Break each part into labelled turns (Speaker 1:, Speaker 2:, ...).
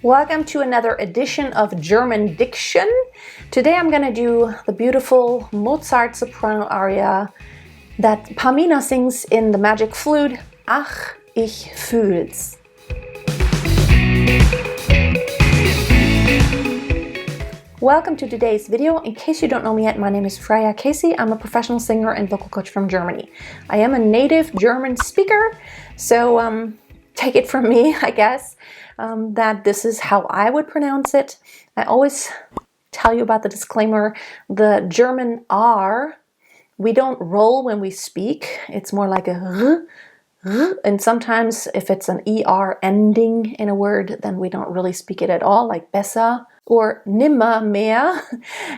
Speaker 1: Welcome to another edition of German Diction. Today I'm going to do the beautiful Mozart soprano aria that Pamina sings in the Magic Flute, Ach, ich fühl's. Welcome to today's video. In case you don't know me yet, my name is Freya. I'm a professional singer and vocal coach from Germany. I am a native German speaker, so take it from me, I guess, that this is how I would pronounce it. I always tell you about the disclaimer. The German R, we don't roll when we speak. It's more like a R. And sometimes if it's an ER ending in a word, then we don't really speak it at all, like besser or nimmer mehr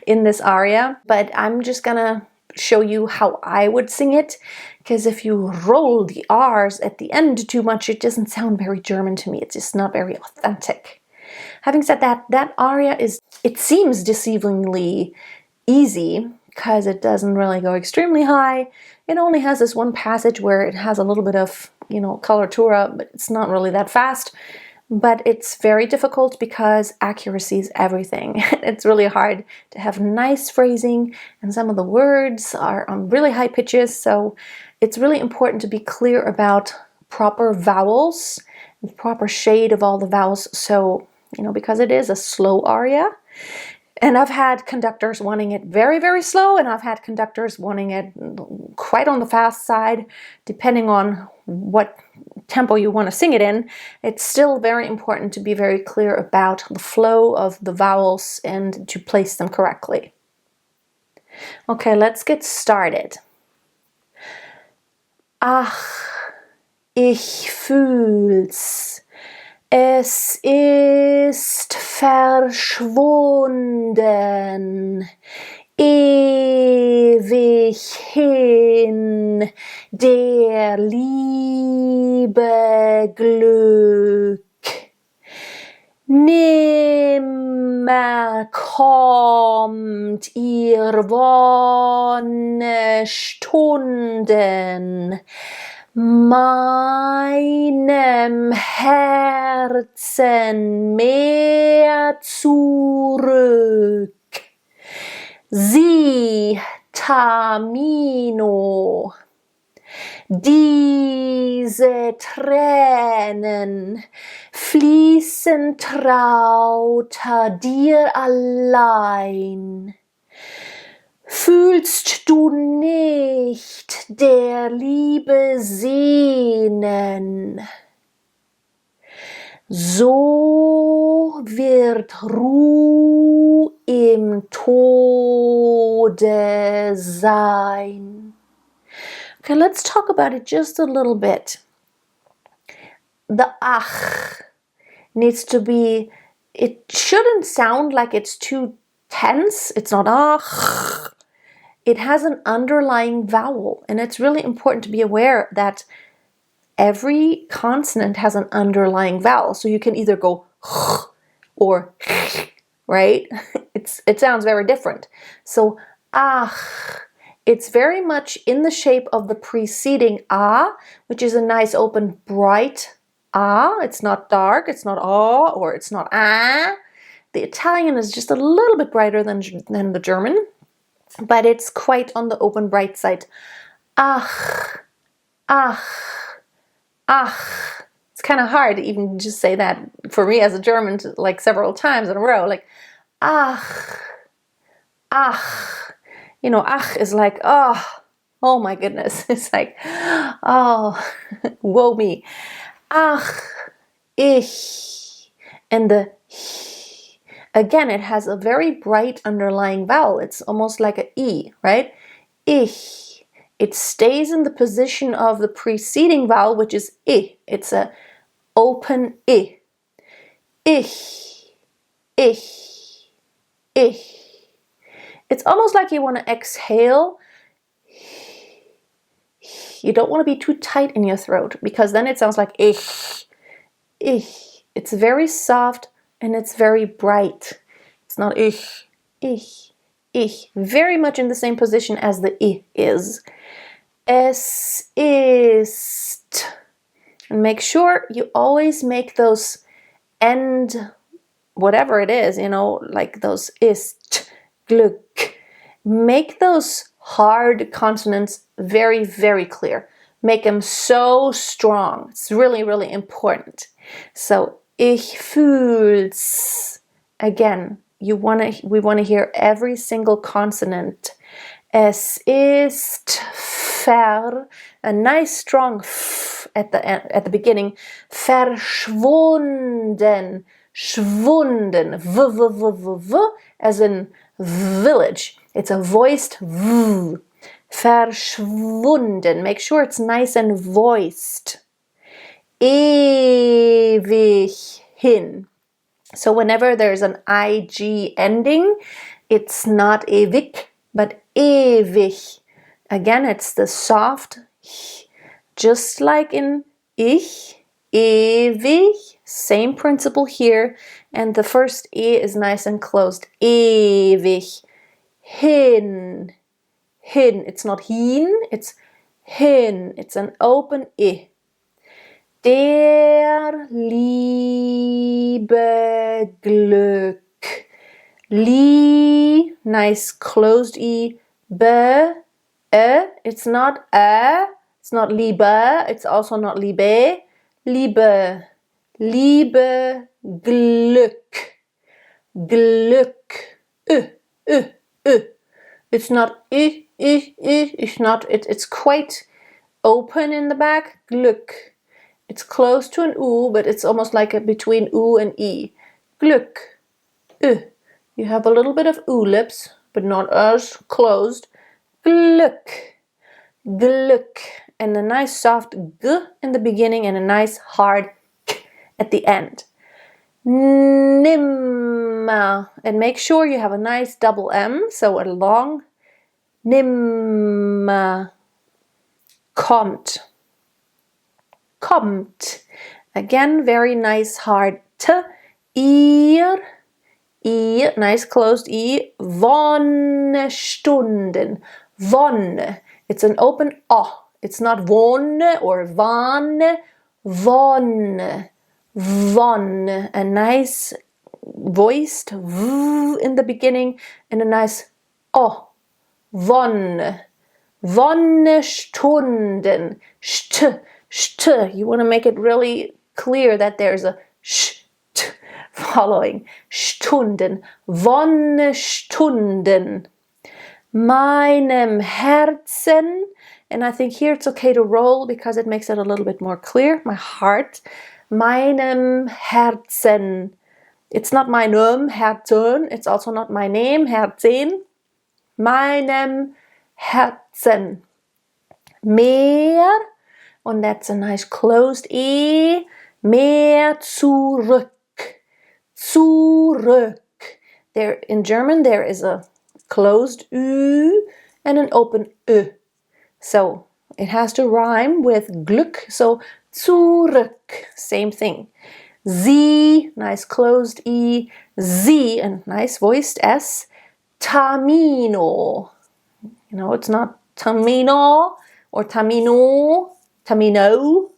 Speaker 1: in this aria. But I'm just gonna show you how I would sing it, because if you roll the R's at the end too much, it doesn't sound very German to me. It's just not very authentic. Having said that, that aria it seems deceivingly easy because it doesn't really go extremely high. It only has this one passage where it has a little bit of, coloratura, but it's not really that fast. But it's very difficult because accuracy is everything. It's really hard to have nice phrasing, and some of the words are on really high pitches, so it's really important to be clear about proper vowels, the proper shade of all the vowels, so, because it is a slow aria. And I've had conductors wanting it very, very slow, and I've had conductors wanting it quite on the fast side, depending on what tempo you want to sing it in. It's still very important to be very clear about the flow of the vowels and to place them correctly. Okay, let's get started. Ach, ich fühl's. Es ist verschwunden, ewig hin, der Liebe Glück. Nimmer kommt ihr Wonnestunden meinem Herzen mehr zurück. Sie, Tamino, diese Tränen fließen trauter dir allein. Fühlst du nicht der Liebe Sehnen? So wird Ruhe im Tode sein. Okay, let's talk about it just a little bit. The ach needs to be, it shouldn't sound like it's too tense. It's not ach. It has an underlying vowel, and it's really important to be aware that every consonant has an underlying vowel. So you can either go or right? It sounds very different. So ach, it's very much in the shape of the preceding a, which is a nice open bright a. It's not dark, it's not a, or it's not a. The Italian is just a little bit brighter than the German, but it's quite on the open bright side. Ach, ach, ach. It's kind of hard to even just say that for me as a German, like several times in a row, like ach, ach. Ach is like, oh my goodness. It's like, oh, woe me. Ach, ich. And the again, it has a very bright underlying vowel. It's almost like an E, right? Ich. It stays in the position of the preceding vowel, which is I. It's a open I. Ich. Ich. Ich. It's almost like you want to exhale. You don't want to be too tight in your throat, because then it sounds like ich. Ich. It's very soft and it's very bright. It's not ich, ich, ich. Very much in the same position as the I is. Es ist. And make sure you always make those end whatever it is, you know, like those ist, Glück. Make those hard consonants very, very clear. Make them so strong. It's really, really important. So, ich fühl's. Again, we want to hear every single consonant. Es ist a nice strong f at the beginning. Verschwunden, schwunden, v, as in village. It's a voiced v. Verschwunden. Make sure it's nice and voiced. Ewig hin. So whenever there's an ig ending, it's not ewig, but ewig. Again, it's the soft, just like in ich, ewig. Same principle here. And the first e is nice and closed. Ewig. Hin. Hin. It's not hin, it's hin. It's an open e. Der liebe Glück. Li, nice closed e. Be, it's not it's not liebe, it's also not liebe. Liebe, liebe Glück. Glück. It's not it's not, it's quite open in the back. Glück. It's close to an u, but it's almost like a between u and e. Glück. You have a little bit of u lips, but not as closed. Glück. Glück. And a nice soft g in the beginning and a nice hard k at the end. Nimmer. And make sure you have a nice double M, so a long nimmer. Kommt. Kommt. Again, very nice hard t. Ihr. I, nice closed E. Wonnestunden. Wonne. It's an open O. It's not wonne or wanne. Wonne. Wonne. A nice voiced V in the beginning and a nice O. Wonne. Wonnestunden. St. St. You want to make it really clear that there's a sh following. Stunden. Wonnestunden. Meinem Herzen. And I think here it's okay to roll because it makes it a little bit more clear. My heart. Meinem Herzen. It's not meinem Herzen. It's also not my name, Herzen. Meinem Herzen. Mehr. And that's a nice closed E. Mehr zurück. Zurück. There in German there is a closed U and an open Ö. So it has to rhyme with Glück. So zurück, same thing. Sie, nice closed E. Sie, and nice voiced S. Tamino. You know, it's not Tamino or Tamino. Tamino.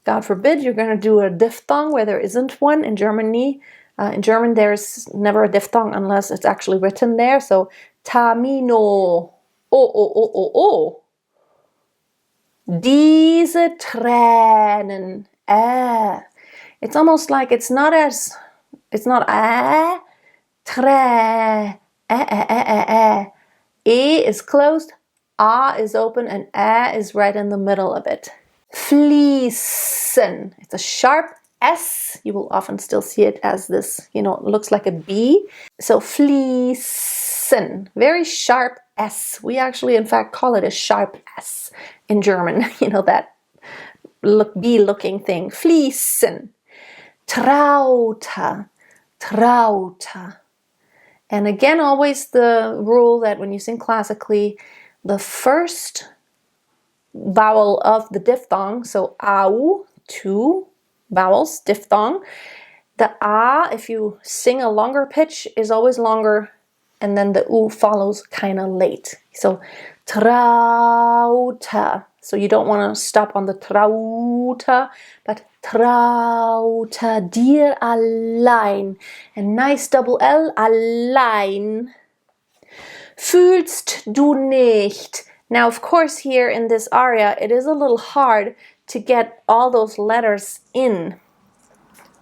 Speaker 1: God forbid you're going to do a diphthong where there isn't one in Germany. In German, there's never a diphthong unless it's actually written there. So, Tamino. Oh. Diese Tränen. It's almost like it's not Trä. E is closed, A is open, and A is right in the middle of it. Fließen. It's a sharp S. You will often still see it as this, you know, it looks like a B. So fließen. Very sharp S. We actually, in fact, call it a sharp S in German. You know, that B-looking thing. Fließen. Traute. Traute. And again, always the rule that when you sing classically, the first vowel of the diphthong, so au, two vowels, diphthong, the a, if you sing a longer pitch, is always longer and then the U follows kind of late. So traute. So you don't want to stop on the traute, but traute dir allein. A nice double L, allein. Fühlst du nicht? Now, of course, here in this aria, it is a little hard to get all those letters in.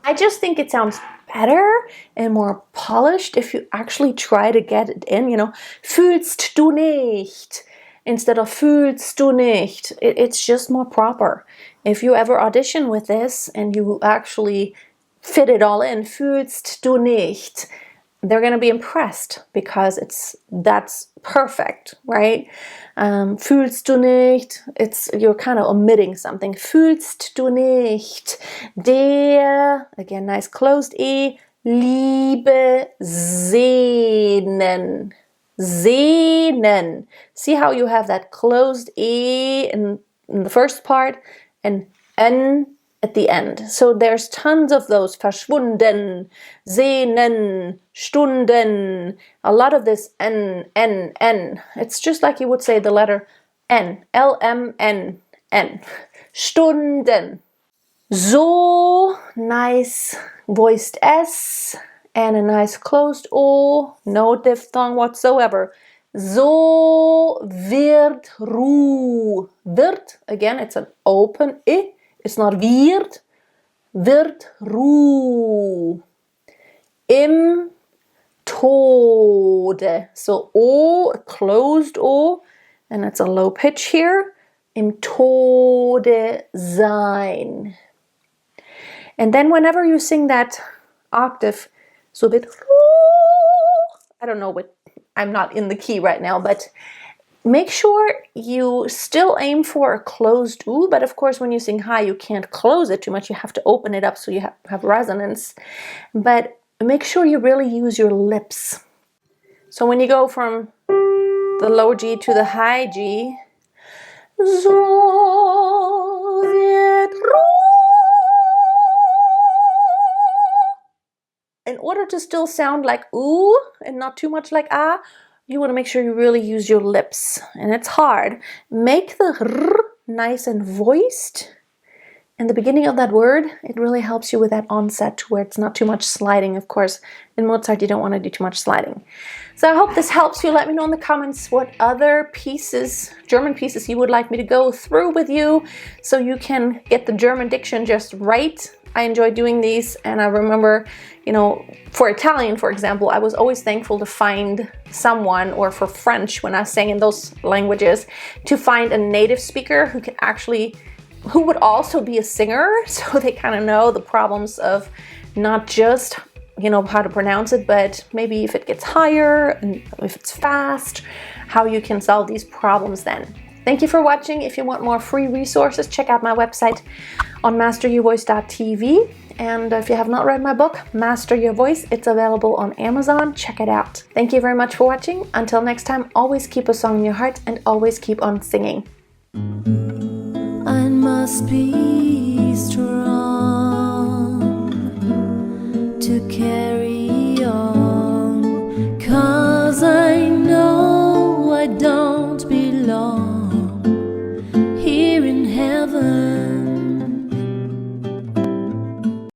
Speaker 1: I just think it sounds better and more polished if you actually try to get it in, you know, fühlst du nicht instead of fühlst du nicht. It's just more proper. If you ever audition with this and you actually fit it all in, fühlst du nicht, they're going to be impressed because that's perfect, right? Fühlst du nicht? You're kind of omitting something. Fühlst du nicht? Der, again, nice closed E, Liebe sehnen. Sehnen. See how you have that closed E in the first part and N at the end. So there's tons of those. Verschwunden, sehnen, Stunden. A lot of this N, N, N. It's just like you would say the letter N. L-M-N, N. Stunden. So, nice voiced S and a nice closed O. No diphthong whatsoever. So wird Ruh. Wird, again, it's an open I. It's not wird Ruh im Tode. So O, closed O, and it's a low pitch here. Im Tode sein. And then whenever you sing that octave, so wird Ruh, I don't know what, I'm not in the key right now, but make sure you still aim for a closed U, but of course when you sing high you can't close it too much, you have to open it up so you have resonance. But make sure you really use your lips. So when you go from the low G to the high G, so wird in order to still sound like ooh and not too much like ah, you want to make sure you really use your lips. And it's hard. Make the r nice and voiced. In the beginning of that word, it really helps you with that onset to where it's not too much sliding. Of course, in Mozart, you don't want to do too much sliding. So I hope this helps you. Let me know in the comments what other pieces, German pieces, you would like me to go through with you so you can get the German diction just right. I enjoy doing these, and I remember, you know, for Italian, for example, I was always thankful to find someone, or for French, when I sang in those languages, to find a native speaker who could actually, who would also be a singer, so they kind of know the problems of not just, you know, how to pronounce it, but maybe if it gets higher and if it's fast, how you can solve these problems then. Thank you for watching. If you want more free resources, check out my website on masteryourvoice.tv. And if you have not read my book, Master Your Voice, it's available on Amazon. Check it out. Thank you very much for watching. Until next time, always keep a song in your heart and always keep on singing.
Speaker 2: I must be strong to carry